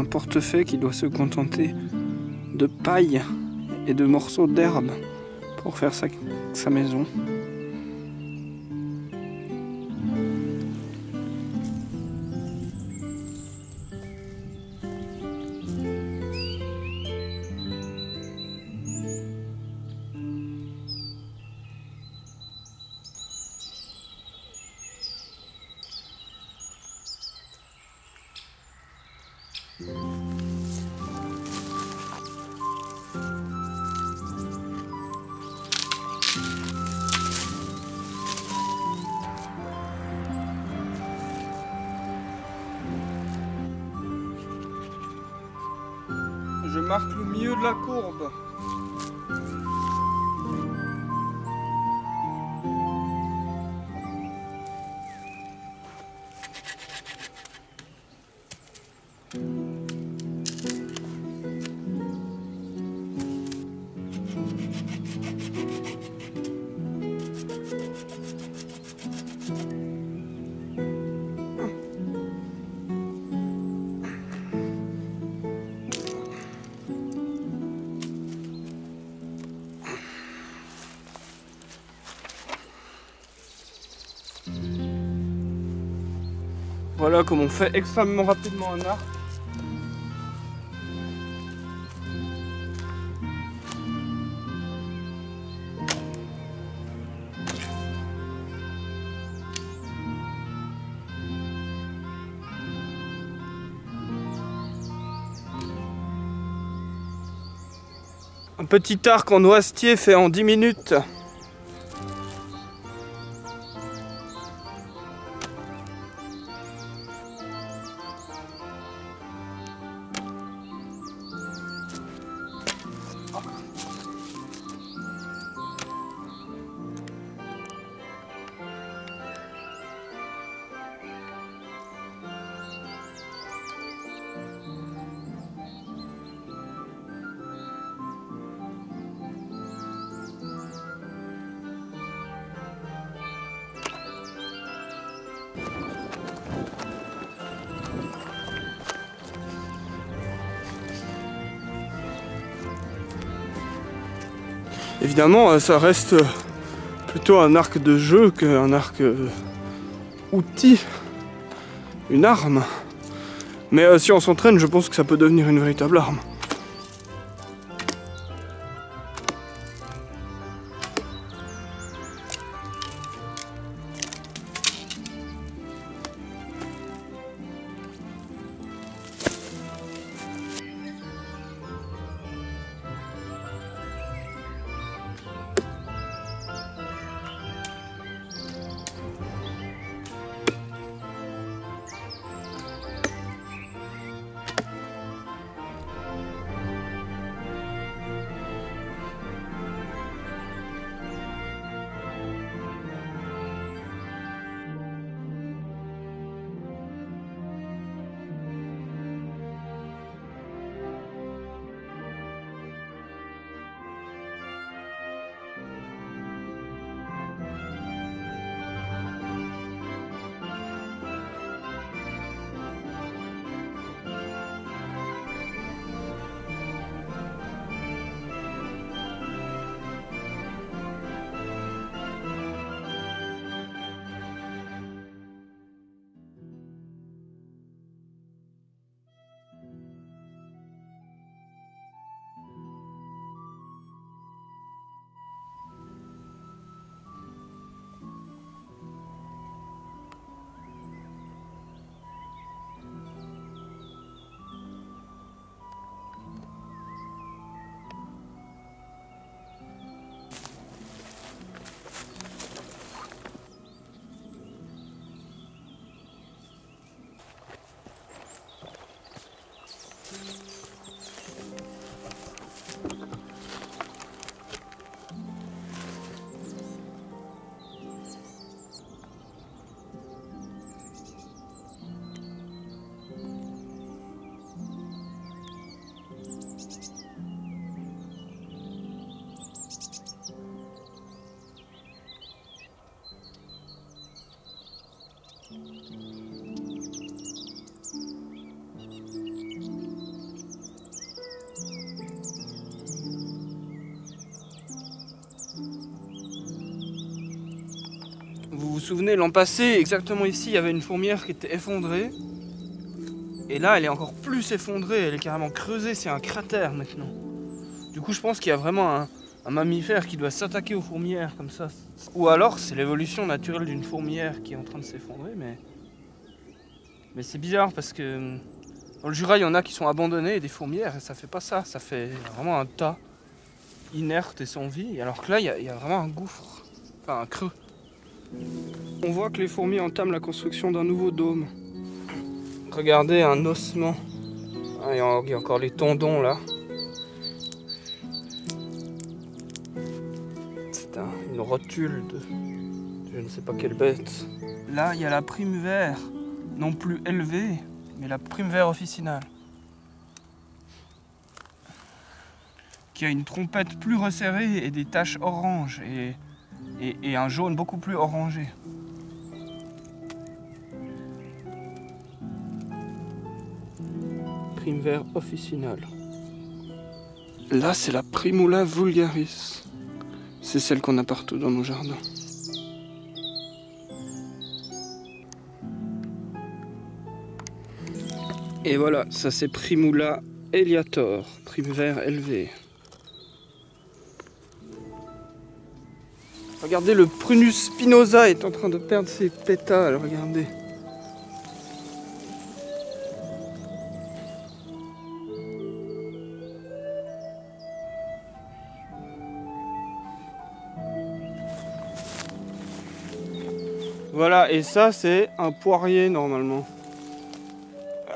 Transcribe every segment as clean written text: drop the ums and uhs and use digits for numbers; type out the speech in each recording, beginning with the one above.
un portefaix qui doit se contenter de paille et de morceaux d'herbe pour faire sa maison. Je marque le milieu de la courbe. Voilà comme on fait extrêmement rapidement un arc. Un petit arc en noisetier fait en 10 minutes. Évidemment, ça reste plutôt un arc de jeu qu'un arc outil, une arme. Mais si on s'entraîne, je pense que ça peut devenir une véritable arme. souvenez, l'an passé, exactement ici, il y avait une fourmilière qui était effondrée. Et là, elle est encore plus effondrée, elle est carrément creusée, c'est un cratère maintenant. Du coup, je pense qu'il y a vraiment un mammifère qui doit s'attaquer aux fourmilières comme ça. Ou alors, c'est l'évolution naturelle d'une fourmilière qui est en train de s'effondrer, mais c'est bizarre parce que dans le Jura, il y en a qui sont abandonnés, des fourmilières, et ça fait pas ça. Ça fait vraiment un tas inerte et sans vie, alors que là, il y a vraiment un gouffre, enfin un creux. On voit que les fourmis entament la construction d'un nouveau dôme. Regardez, un ossement. Ah, il y a encore les tendons là. C'est une rotule de je ne sais pas quelle bête. Là, il y a la prime vert, non plus élevée, mais la prime vert officinale, qui a une trompette plus resserrée et des taches oranges et un jaune beaucoup plus orangé. Prime vert officinale. Là, c'est la Primula vulgaris. C'est celle qu'on a partout dans nos jardins. Et voilà, ça c'est Primula eliator, prime vert élevé. Regardez, le Prunus spinosa est en train de perdre ses pétales, regardez. Voilà, et ça c'est un poirier normalement.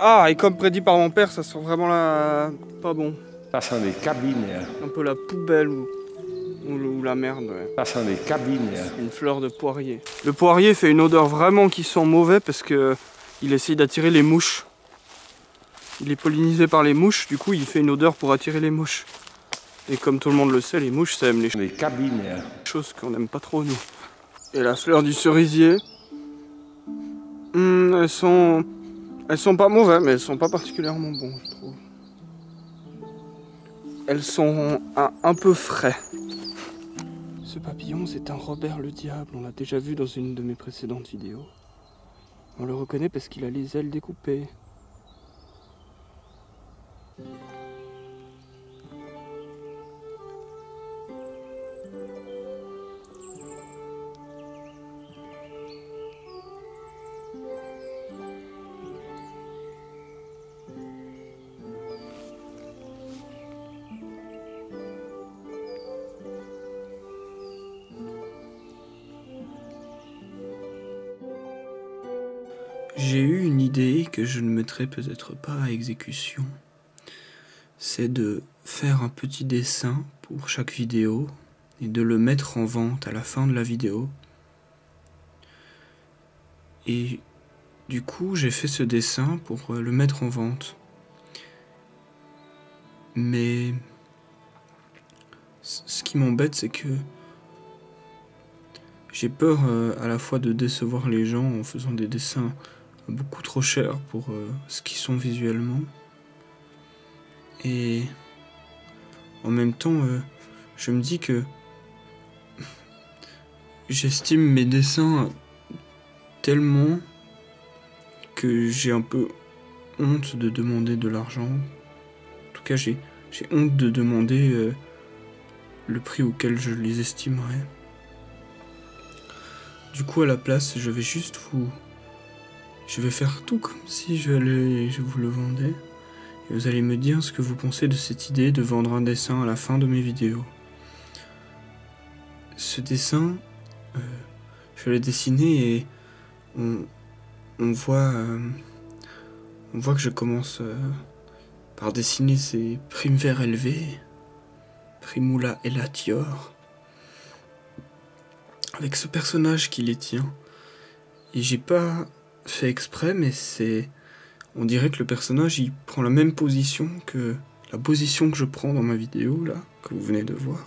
Ah, et comme prédit par mon père, ça sent vraiment là pas bon. Ça sent des cabines. Un peu la poubelle ou la merde. Ouais. Ça sent des cabines. Une fleur de poirier. Le poirier fait une odeur vraiment qui sent mauvais parce que il essaye d'attirer les mouches. Il est pollinisé par les mouches, du coup il fait une odeur pour attirer les mouches. Et comme tout le monde le sait, les mouches ça aime les cabines. Choses qu'on n'aime pas trop nous. Et la fleur du cerisier, elles sont pas mauvaises, mais elles sont pas particulièrement bonnes, je trouve. Elles sont un peu frais. Ce papillon, c'est un Robert le Diable. On l'a déjà vu dans une de mes précédentes vidéos. On le reconnaît parce qu'il a les ailes découpées. J'ai eu une idée que je ne mettrai peut-être pas à exécution. C'est de faire un petit dessin pour chaque vidéo et de le mettre en vente à la fin de la vidéo. Et du coup, j'ai fait ce dessin pour le mettre en vente. Mais ce qui m'embête, c'est que j'ai peur à la fois de décevoir les gens en faisant des dessins beaucoup trop chers pour ce qu'ils sont visuellement. Et en même temps, je me dis que j'estime mes dessins tellement que j'ai un peu honte de demander de l'argent. En tout cas, j'ai honte de demander le prix auquel je les estimerais. Du coup, à la place, je vais juste je vais faire tout comme si je vous le vendais. Et vous allez me dire ce que vous pensez de cette idée de vendre un dessin à la fin de mes vidéos. Ce dessin, je l'ai dessiné et on voit que je commence par dessiner ces primes vert élevées, Primula elatior, avec ce personnage qui les tient. Et j'ai pas fait exprès, mais on dirait que le personnage il prend la même position que la position que je prends dans ma vidéo là, que vous venez de voir.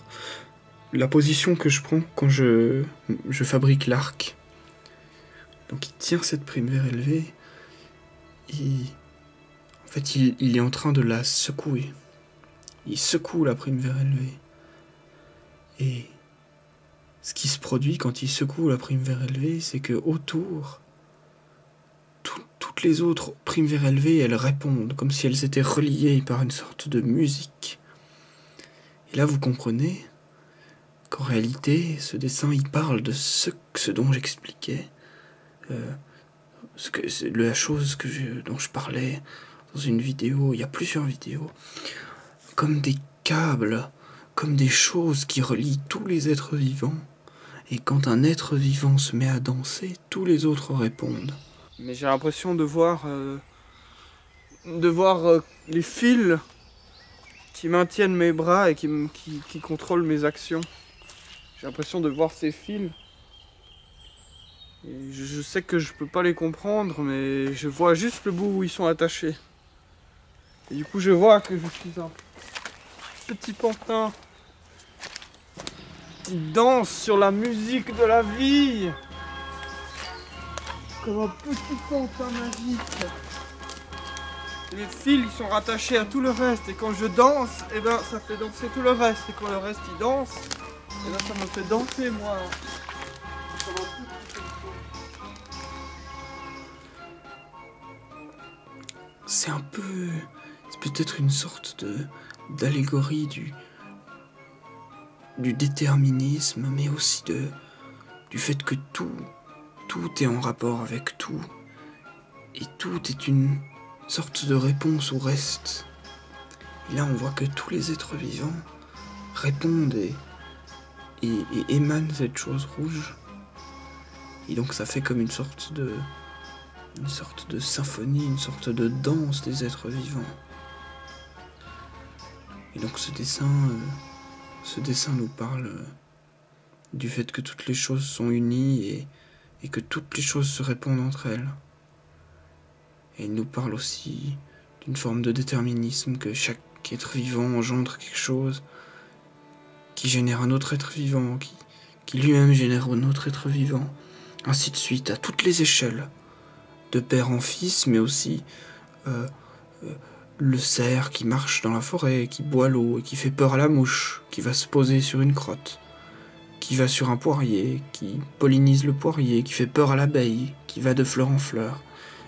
La position que je prends quand je fabrique l'arc. Donc il tient cette prime vert élevée et en fait il est en train de la secouer. Il secoue la prime vert élevée. Et ce qui se produit quand il secoue la prime vers élevée, c'est que autour, toutes les autres primes vers élevées, elles répondent, comme si elles étaient reliées par une sorte de musique. Et là, vous comprenez qu'en réalité, ce dessin, il parle de ce dont j'expliquais, la chose dont je parlais dans une vidéo, il y a plusieurs vidéos, comme des câbles, comme des choses qui relient tous les êtres vivants. Et quand un être vivant se met à danser, tous les autres répondent. Mais j'ai l'impression de voir les fils qui maintiennent mes bras et qui contrôlent mes actions. J'ai l'impression de voir ces fils. Et je sais que je peux pas les comprendre, mais je vois juste le bout où ils sont attachés. Et du coup, je vois que je suis un petit pantin qui danse sur la musique de la vie. Comme un petit pantin magique. Les fils ils sont rattachés à tout le reste. Et quand je danse, eh ben, ça fait danser tout le reste. Et quand le reste il danse, eh ben, ça me fait danser moi. C'est peut-être une sorte d'allégorie du déterminisme, mais aussi du fait que tout est en rapport avec tout, et tout est une sorte de réponse au reste. Et là, on voit que tous les êtres vivants répondent et émanent cette chose rouge. Et donc ça fait comme une sorte de symphonie, une sorte de danse des êtres vivants. Et donc ce dessin nous parle du fait que toutes les choses sont unies et que toutes les choses se répondent entre elles. Et il nous parle aussi d'une forme de déterminisme, que chaque être vivant engendre quelque chose qui génère un autre être vivant, qui lui-même génère un autre être vivant, ainsi de suite, à toutes les échelles, de père en fils, mais aussi le cerf qui marche dans la forêt, qui boit l'eau et qui fait peur à la mouche, qui va se poser sur une crotte, qui va sur un poirier, qui pollinise le poirier, qui fait peur à l'abeille, qui va de fleur en fleur,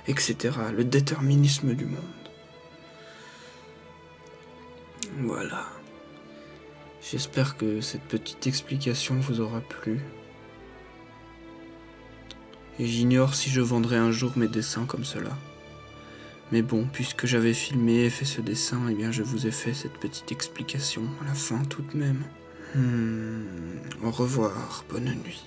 etc. Le déterminisme du monde. Voilà. J'espère que cette petite explication vous aura plu. Et j'ignore si je vendrai un jour mes dessins comme cela. Mais bon, puisque j'avais filmé et fait ce dessin, eh bien je vous ai fait cette petite explication à la fin tout de même. Au revoir, bonne nuit.